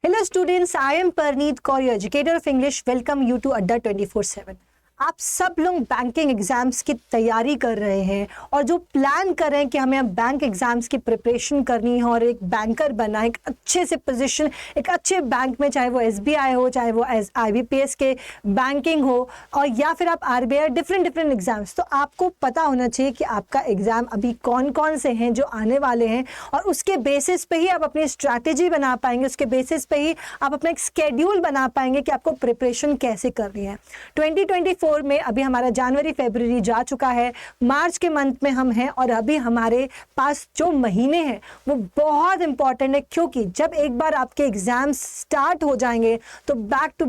Hello students, I am Parneet Kaur, your educator of English. Welcome you to Adda 24/7. आप सब लोग banking exams की तैयारी कर रहे हैं और जो प्लान कर रहे हैं कि हमें अब बैंक एग्जाम्स की प्रिपरेशन करनी है और एक बैंकर बनना है, एक अच्छे से पोजीशन, एक अच्छे बैंक में, चाहे वो SBI हो, चाहे वो IBPS के बैंकिंग हो, और या फिर आप RBI, डिफरेंट एग्जाम्स। तो आपको पता होना चाहिए कि आपका एग्जाम अभी कौन कौन से हैं जो आने वाले हैं, और उसके बेसिस पे ही आप अपनी स्ट्रैटेजी बना पाएंगे, उसके बेसिस पे ही आप अपना एक स्केड्यूल बना पाएंगे कि आपको प्रिपरेशन कैसे करनी है। 2024 में अभी हमारा जनवरी फरवरी जा चुका है, मार्च के मंथ में हम हैं, और अभी हमारे पास जो महीने हैं वो बहुत इंपॉर्टेंट है, क्योंकि जब एक बार आपके एग्जाम्स स्टार्ट हो जाएंगे तो बैक टू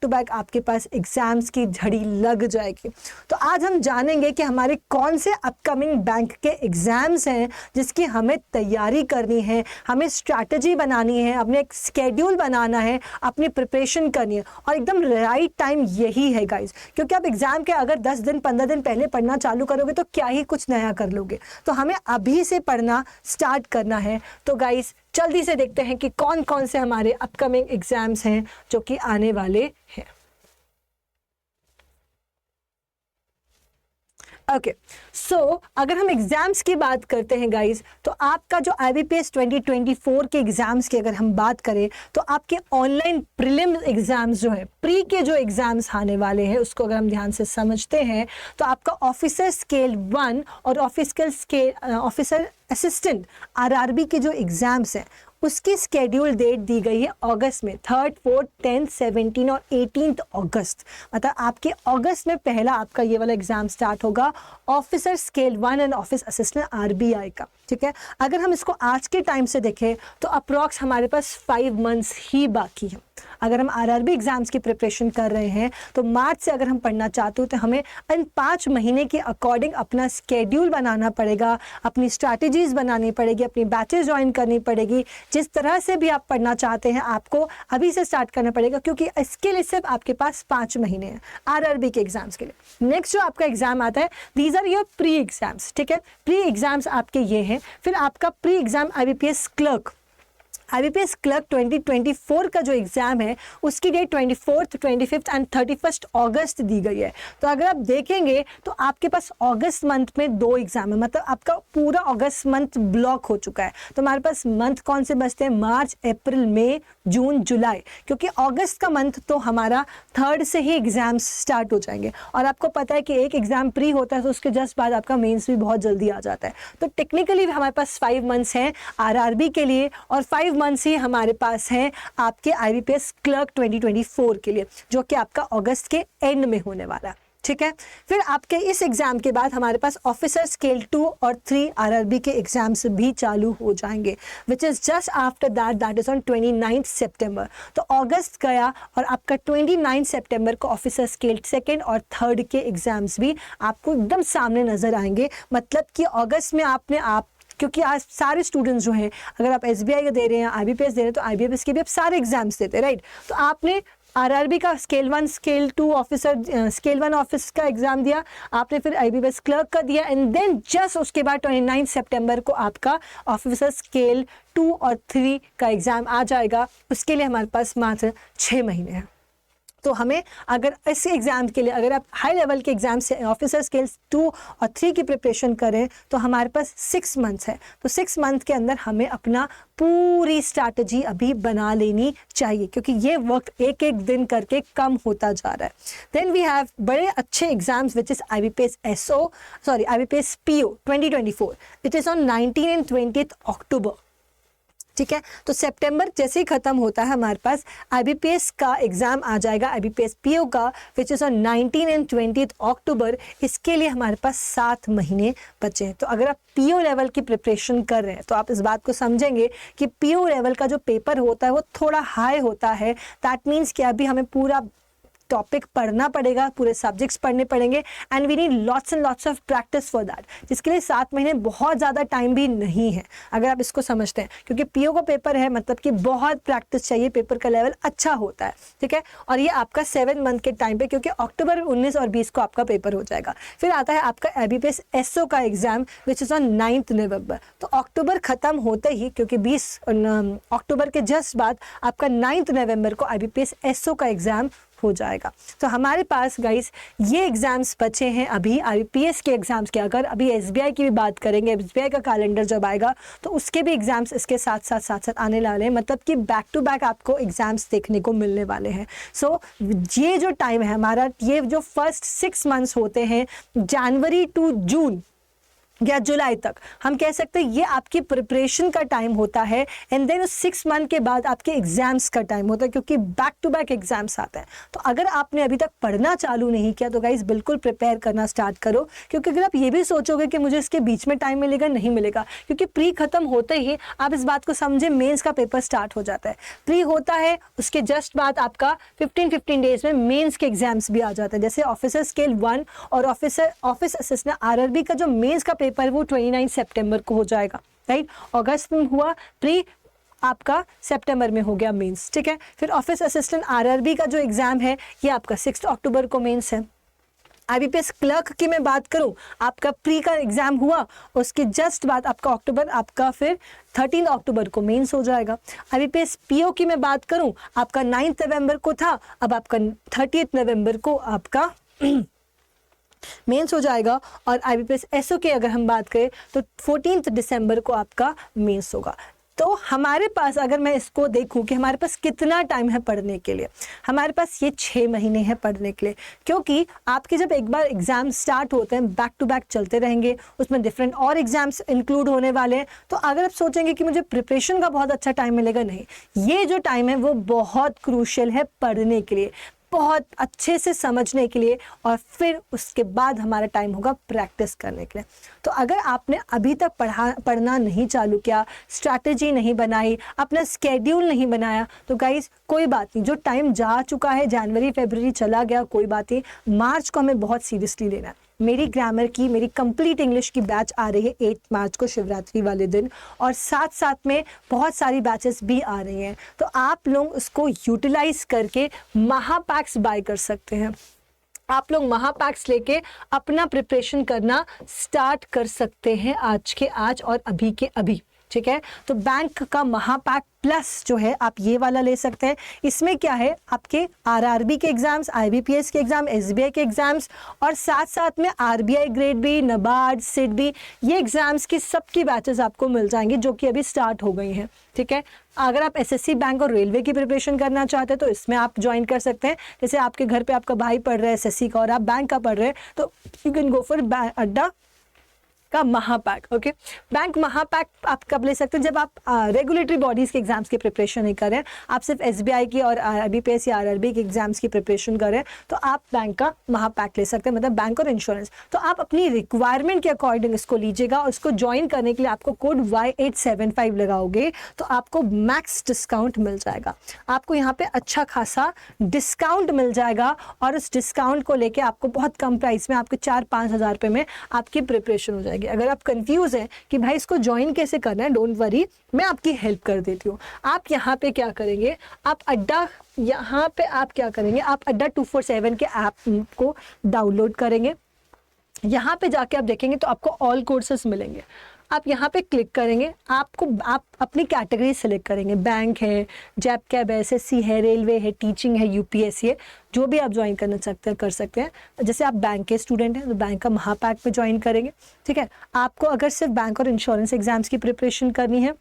बैक आपके पास एग्जाम्स की झड़ी लग जाएगी। तो आज हम जानेंगे कि हमारे कौन से अपकमिंग बैंक के एग्जाम्स हैं जिसकी हमें तैयारी करनी है, हमें स्ट्रैटेजी बनानी है, अपने एक स्केड्यूल बनाना है, अपनी प्रिपरेशन करनी है, और एकदम राइट टाइम यही है गाइज, क्योंकि आप एग्जाम के अगर 10 दिन 15 दिन पहले पढ़ना चालू करोगे तो क्या ही कुछ नया कर लोगे। तो हमें अभी से पढ़ना स्टार्ट करना है। तो गाइस जल्दी से देखते हैं कि कौन कौन से हमारे अपकमिंग एग्जाम्स हैं जो कि आने वाले हैं। ओके, सो अगर हम एग्जाम्स की बात करते हैं गाइज, तो आपका जो IBPS 2024 के एग्जाम्स की अगर हम बात करें तो आपके ऑनलाइन प्रीलिम्स एग्जाम्स जो है, प्री के जो एग्जाम्स आने वाले हैं, उसको अगर हम ध्यान से समझते हैं तो आपका ऑफिसर स्केल 1 और ऑफिसर असिस्टेंट RRB के जो एग्जाम्स हैं उसकी स्केड्यूल डेट दी गई है अगस्त में, 3rd, 4th, 10th, 17 और 18th अगस्त। मतलब आपके अगस्त में पहला आपका ये वाला एग्जाम स्टार्ट होगा, officer scale 1 and office assistant RBI का। ठीक है, अगर हम इसको आज के टाइम से देखें तो अप्रॉक्स हमारे पास 5 मंथ्स ही बाकी है। अगर हम RRB एग्जाम्स की प्रिपरेशन कर रहे हैं तो मार्च से अगर हम पढ़ना चाहते हो तो हमें इन 5 महीने के अकॉर्डिंग अपना स्केड्यूल बनाना पड़ेगा, अपनी स्ट्रैटेजीज बनानी पड़ेगी, अपनी बैचेस ज्वाइन करनी पड़ेगी। जिस तरह से भी आप पढ़ना चाहते हैं आपको अभी से स्टार्ट करना पड़ेगा, क्योंकि इसके लिए सिर्फ आपके पास 5 महीने हैं RRB के एग्जाम्स के लिए। नेक्स्ट जो आपका एग्जाम आता है, these are your pre exams. ठीक है, प्री एग्जाम्स आपके ये हैं। फिर आपका प्री एग्जाम IBPS क्लर्क 2024 का जो एग्जाम है उसकी date 24th, 25th and 31st अगस्त दी गई है। तो अगर आप देखेंगे तो आपके पास अगस्त मंथ में 2 एग्जाम है, मतलब आपका पूरा अगस्त मंथ ब्लॉक हो चुका है। तो हमारे पास मंथ कौन से बचते हैं? मार्च, अप्रैल, मई, जून, जुलाई, क्योंकि अगस्त का मंथ तो हमारा 3rd से ही एग्जाम स्टार्ट हो जाएंगे। और आपको पता है कि एक एग्जाम प्री होता है तो उसके जस्ट बाद आपका मेंस भी बहुत जल्दी आ जाता है। तो टेक्निकली हमारे पास 5 मंथ्स हैं RRB के लिए, और 5 मंथ्स ही हमारे पास हैं आपके IBPS क्लर्क 2024 के लिए, जो कि आपका अगस्त के एंड में होने वाला है। ठीक है, फिर आपके इस एग्जाम के बाद हमारे पास ऑफिसर स्केल 2 और 3 RRB के एग्जाम्स भी चालू हो जाएंगे, which is just after that is on 29 सितंबर। तो अगस्त गया और आपका 29 सितंबर को ऑफिसर स्केल 2nd और 3rd के एग्जाम्स भी आपको एकदम सामने नजर आएंगे। मतलब कि अगस्त में क्योंकि आज सारे स्टूडेंट्स जो हैं, अगर आप SBI का दे रहे हैं, IBPS दे रहे हैं, तो IBPS के भी आप सारे एग्जाम्स देते हैं, राइट। तो आपने RRB का scale 1, scale 2 officer, scale 1 office का एग्जाम दिया, आपने फिर IBPS क्लर्क का दिया, एंड देन जस्ट उसके बाद 29 सितंबर को आपका ऑफिसर स्केल 2 और 3 का एग्जाम आ जाएगा। उसके लिए हमारे पास मात्र 6 महीने हैं। तो हमें अगर इस एग्जाम के लिए, अगर आप हाई लेवल के एग्जाम से ऑफिसर स्केल 2 और 3 की प्रिपरेशन करें तो हमारे पास 6 मंथ्स है। तो 6 मंथ के अंदर हमें अपना पूरी स्ट्रैटेजी अभी बना लेनी चाहिए, क्योंकि ये वक्त एक एक दिन करके कम होता जा रहा है। देन वी हैव बड़े अच्छे exams which is IBPS PO 2024। It is on 19 and 20 अक्टूबर। ठीक है, तो सितंबर जैसे ही खत्म होता है हमारे पास IBPS का एग्जाम आ जाएगा, IBPS PO का, विच इज ऑन 19 एंड 20 अक्टूबर। इसके लिए हमारे पास 7 महीने बचे हैं। तो अगर आप PO लेवल की प्रिपरेशन कर रहे हैं तो आप इस बात को समझेंगे कि PO लेवल का जो पेपर होता है वो थोड़ा हाई होता है। दैट मीन्स कि अभी हमें पूरा टॉपिक पढ़ना पड़ेगा, पूरे सब्जेक्ट्स पढ़ने पड़ेंगे and we need lots and lots of practice for that, जिसके लिए 7 महीने बहुत ज़्यादा टाइम भी नहीं है अगर आप इसको समझते हैं, क्योंकि पीओ का पेपर है मतलब कि बहुत प्रैक्टिस चाहिए, पेपर का लेवल अच्छा होता है, ठीक है। और ये आपका 7 मंथ के टाइम पे, क्योंकि अक्टूबर 19 और 20 को आपका पेपर हो जाएगा। फिर आता है आपका IBPS SO का एग्जाम विच इज़ ऑन 9 नवंबर। तो अक्टूबर खत्म होते ही, क्योंकि 20 अक्टूबर के जस्ट बाद आपका 9 नवंबर को IBPS SO का एग्जाम हो जाएगा। तो हमारे पास गाइस ये एग्जाम्स बचे हैं अभी IBPS के एग्जाम्स के। अगर अभी SBI की भी बात करेंगे, SBI का कैलेंडर जब आएगा तो उसके भी एग्जाम्स इसके साथ साथ आने वाले हैं, मतलब कि बैक टू बैक आपको एग्जाम्स देखने को मिलने वाले हैं। सो ये जो टाइम है हमारा, ये जो फर्स्ट 6 मंथ्स होते हैं, जनवरी टू जून या जुलाई तक, हम कह सकते हैं ये आपकी प्रिपरेशन का टाइम होता है। एंड देन 6 मंथ के बाद आपके एग्जाम्स का टाइम होता है, क्योंकि बैक टू बैक एग्जाम्स आते हैं। तो अगर आपने अभी तक पढ़ना चालू नहीं किया तो गाइस बिल्कुल प्रिपेयर करना स्टार्ट करो, क्योंकि अगर आप ये भी सोचोगे कि मुझे इसके बीच में टाइम मिलेगा, नहीं मिलेगा, क्योंकि प्री खत्म होते ही आप इस बात को समझे मेंस का पेपर स्टार्ट हो जाता है। प्री होता है, उसके जस्ट बाद आपका 15 डेज में मेंस के एग्जाम्स भी आ जाते हैं, जैसे ऑफिसर स्केल 1 और ऑफिस असिस्टेंट RRB का जो मेंस का पेपर वो 29 सितंबर को हो जाएगा, राइट। अगस्त में हुआ प्री, आपका सितंबर में हो गया मेंस, ठीक है। फिर ऑफिस असिस्टेंट RRB का जो एग्जाम है ये आपका 6 अक्टूबर को मेंस है। IBPS क्लर्क की मैं बात करूं, आपका प्री का एग्जाम हुआ, उसके जस्ट बाद आपका अक्टूबर, आपका फिर 13 अक्टूबर को मेंस हो जाएगा। IBPS PO की मैं बात करूं, आपका 9 नवंबर को था, अब आपका 30 नवंबर को आपका मेंस हो जाएगा। और IBPS SO की अगर हम बात करें तो 14 दिसंबर को आपका मेंस होगा। तो हमारे पास, अगर मैं इसको देखूं कि हमारे पास कितना टाइम है पढ़ने के लिए, हमारे पास ये 6 महीने हैं पढ़ने के लिए, क्योंकि आपके जब एक बार एग्जाम स्टार्ट होते हैं बैक टू बैक चलते रहेंगे, उसमें डिफरेंट और एग्जाम्स इंक्लूड होने वाले हैं। तो अगर आप सोचेंगे कि मुझे प्रिपरेशन का बहुत अच्छा टाइम मिलेगा, नहीं, ये जो टाइम है वो बहुत क्रूशियल है पढ़ने के लिए, बहुत अच्छे से समझने के लिए, और फिर उसके बाद हमारा टाइम होगा प्रैक्टिस करने के लिए। तो अगर आपने अभी तक पढ़ना नहीं चालू किया, स्ट्रैटेजी नहीं बनाई, अपना स्केड्यूल नहीं बनाया, तो गाइस कोई बात नहीं, जो टाइम जा चुका है, जनवरी फरवरी चला गया, कोई बात नहीं, मार्च को हमें बहुत सीरियसली लेना है। मेरी ग्रामर की, मेरी कंप्लीट इंग्लिश की बैच आ रही है 8 मार्च को, शिवरात्रि वाले दिन, और साथ साथ में बहुत सारी बैचेस भी आ रही हैं। तो आप लोग उसको यूटिलाइज करके महापैक्स बाय कर सकते हैं। आप लोग महापैक्स लेके अपना प्रिपरेशन करना स्टार्ट कर सकते हैं आज के आज और अभी के अभी, ठीक है। तो बैंक का महापैक प्लस जो है आप ये वाला ले सकते हैं। इसमें क्या है, आपके RRB के एग्जाम्स, IBPS के एग्जाम, SBI के एग्जाम्स, और साथ साथ में RBI grade B, NABARD, SIDBI, ये एग्जाम्स की सबकी बैचेस आपको मिल जाएंगी जो कि अभी स्टार्ट हो गई हैं, ठीक है। अगर आप SSC बैंक और रेलवे की प्रिपरेशन करना चाहते हैं तो इसमें आप ज्वाइन कर सकते हैं। जैसे आपके घर पे आपका भाई पढ़ रहा है SSC का और आप बैंक का पढ़ रहे हैं, तो यू कैन गो फॉर अड्डा का महापैक, ओके। बैंक महापैक आप कब ले सकते हैं, जब आप रेगुलेटरी बॉडीज के एग्जाम्स की प्रिपरेशन नहीं कर रहे हैं, आप सिर्फ SBI की और IBPS या RRB के एग्जाम्स की प्रिपरेशन कर रहे हैं, तो आप बैंक का महापैक ले सकते हैं, मतलब बैंक और इंश्योरेंस। तो आप अपनी रिक्वायरमेंट के अकॉर्डिंग इसको लीजिएगा, और इसको ज्वाइन करने के लिए आपको कोड Y875 लगाओगे तो आपको मैक्स डिस्काउंट मिल जाएगा। आपको यहाँ पे अच्छा खासा डिस्काउंट मिल जाएगा, और उस डिस्काउंट को लेके आपको बहुत कम प्राइस में, आपके 4-5 हज़ार रुपये में आपकी प्रिपरेशन हो जाएगी। अगर आप कंफ्यूज हैं कि भाई इसको ज्वाइन कैसे करना है, डोंट वरी, मैं आपकी हेल्प कर देती हूँ। आप यहाँ पे क्या करेंगे, आप अड्डा, यहाँ पे आप क्या करेंगे, आप अड्डा 247 के ऐप को डाउनलोड करेंगे। यहाँ पे जाके आप देखेंगे तो आपको ऑल कोर्सेज मिलेंगे। आप यहाँ पे क्लिक करेंगे, आप अपनी कैटेगरी सेलेक्ट करेंगे, बैंक है, जैप कैब है, SSC है, रेलवे है, टीचिंग है, UPSC है, जो भी आप ज्वाइन करना चाहते हैं कर सकते हैं। जैसे आप बैंक के स्टूडेंट हैं तो बैंक का महापैक में ज्वाइन करेंगे, ठीक है। आपको अगर सिर्फ बैंक और इंश्योरेंस एग्जाम्स की प्रिपरेशन करनी है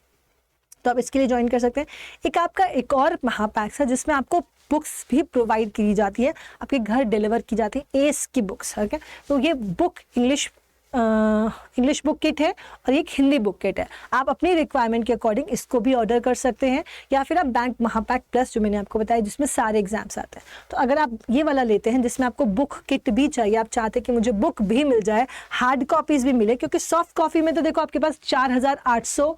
तो आप इसके लिए ज्वाइन कर सकते हैं। एक आपका एक और महापैक्स है जिसमें आपको बुक्स भी प्रोवाइड की जाती है, आपके घर डिलीवर की जाती है, एस की बुक्स, ओके। तो ये बुक इंग्लिश बुक किट है और एक हिंदी बुक किट है। आप अपनी रिक्वायरमेंट के अकॉर्डिंग इसको भी ऑर्डर कर सकते हैं, या फिर आप बैंक महापैक प्लस जो मैंने आपको बताया जिसमें सारे एग्जाम्स आते हैं, तो अगर आप ये वाला लेते हैं जिसमें आपको बुक किट भी चाहिए, आप चाहते हैं कि मुझे बुक भी मिल जाए, हार्ड कॉपीज भी मिले, क्योंकि सॉफ्ट कॉपी में तो देखो आपके पास 4800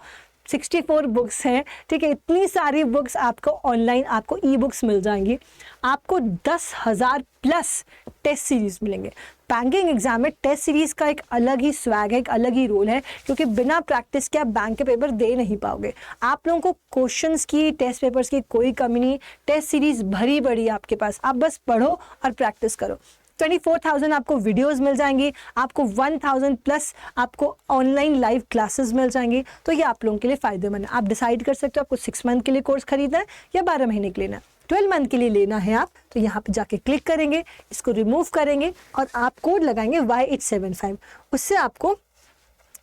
64 बुक्स हैं, ठीक है, इतनी सारी बुक्स आपको ऑनलाइन, आपको ई बुक्स मिल जाएंगी, आपको 10,000 प्लस टेस्ट सीरीज मिलेंगे। बैंकिंग एग्जाम में टेस्ट सीरीज का एक अलग ही स्वैग है, एक अलग ही रोल है, क्योंकि बिना प्रैक्टिस के आप बैंक के पेपर दे नहीं पाओगे। आप लोगों को क्वेश्चंस की, टेस्ट पेपर्स की कोई कमी नहीं, टेस्ट सीरीज भरी बड़ी है आपके पास, आप बस पढ़ो और प्रैक्टिस करो। 24,000 आपको वीडियोस मिल जाएंगी, आपको 1,000 प्लस आपको ऑनलाइन लाइव क्लासेस मिल जाएंगी। तो ये आप लोगों के लिए फायदेमंद है। आप डिसाइड कर सकते हो आपको 6 मंथ के लिए कोर्स खरीदना है या 12 महीने के लेना है। 12 मंथ के लिए लेना है आप, तो यहाँ पे जाके क्लिक करेंगे, इसको रिमूव करेंगे और आप कोड लगाएंगे Y875, उससे आपको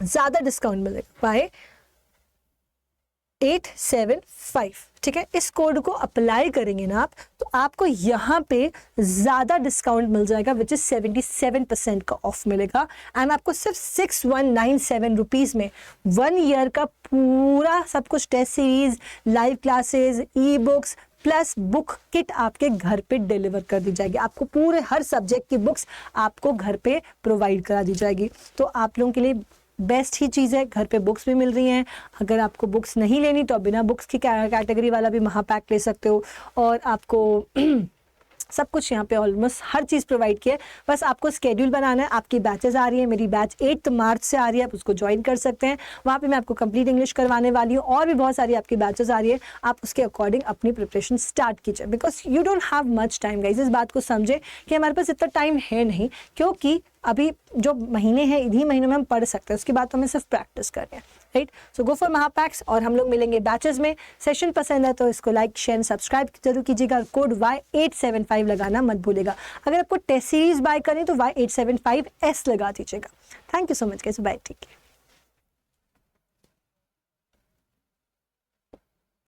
ज़्यादा डिस्काउंट मिलेगा, Y875, ठीक है। इस कोड को अप्लाई करेंगे ना आप, तो आपको यहाँ पे ज़्यादा डिस्काउंट मिल जाएगा, विच इज़ 77% का ऑफ मिलेगा। एंड आपको सिर्फ 6197 रुपीज़ में 1 ईयर का पूरा सब कुछ, test series, live classes, e books plus book kit आपके घर पे डिलीवर कर दी जाएगी। आपको पूरे हर सब्जेक्ट की बुक्स आपको घर पे प्रोवाइड करा दी जाएगी। तो आप लोगों के लिए बेस्ट ही चीज़ है, घर पे बुक्स भी मिल रही हैं। अगर आपको बुक्स नहीं लेनी तो आप बिना बुक्स की कैटेगरी वाला भी महापैक ले सकते हो, और आपको सब कुछ यहाँ पे ऑलमोस्ट हर चीज़ प्रोवाइड किया है। बस आपको स्केड्यूल बनाना है। आपकी बैचेस आ रही है, मेरी बैच 8 मार्च से आ रही है, आप उसको ज्वाइन कर सकते हैं। वहाँ पे मैं आपको कंप्लीट इंग्लिश करवाने वाली हूँ, और भी बहुत सारी आपकी बैचेस आ रही है। आप उसके अकॉर्डिंग अपनी प्रिपरेशन स्टार्ट कीजिए, because you don't have much time guys. इस बात को समझे कि हमारे पास इतना टाइम है नहीं, क्योंकि अभी जो महीने हैं इन्हीं महीनों में हम पढ़ सकते हैं, उसके बाद तो हमें सिर्फ प्रैक्टिस करनी है, राइट। सो गो फॉर महापैक्स, और हम लोग मिलेंगे बैचेस में। सेशन पसंद है तो इसको लाइक, शेयर, सब्सक्राइब जरूर कीजिएगा। कोड Y875 लगाना मत भूलेगा। अगर आपको टेस्ट सीरीज बाय करें तो Y875S लगा दीजिएगा। Thank you so much guys, bye, take care.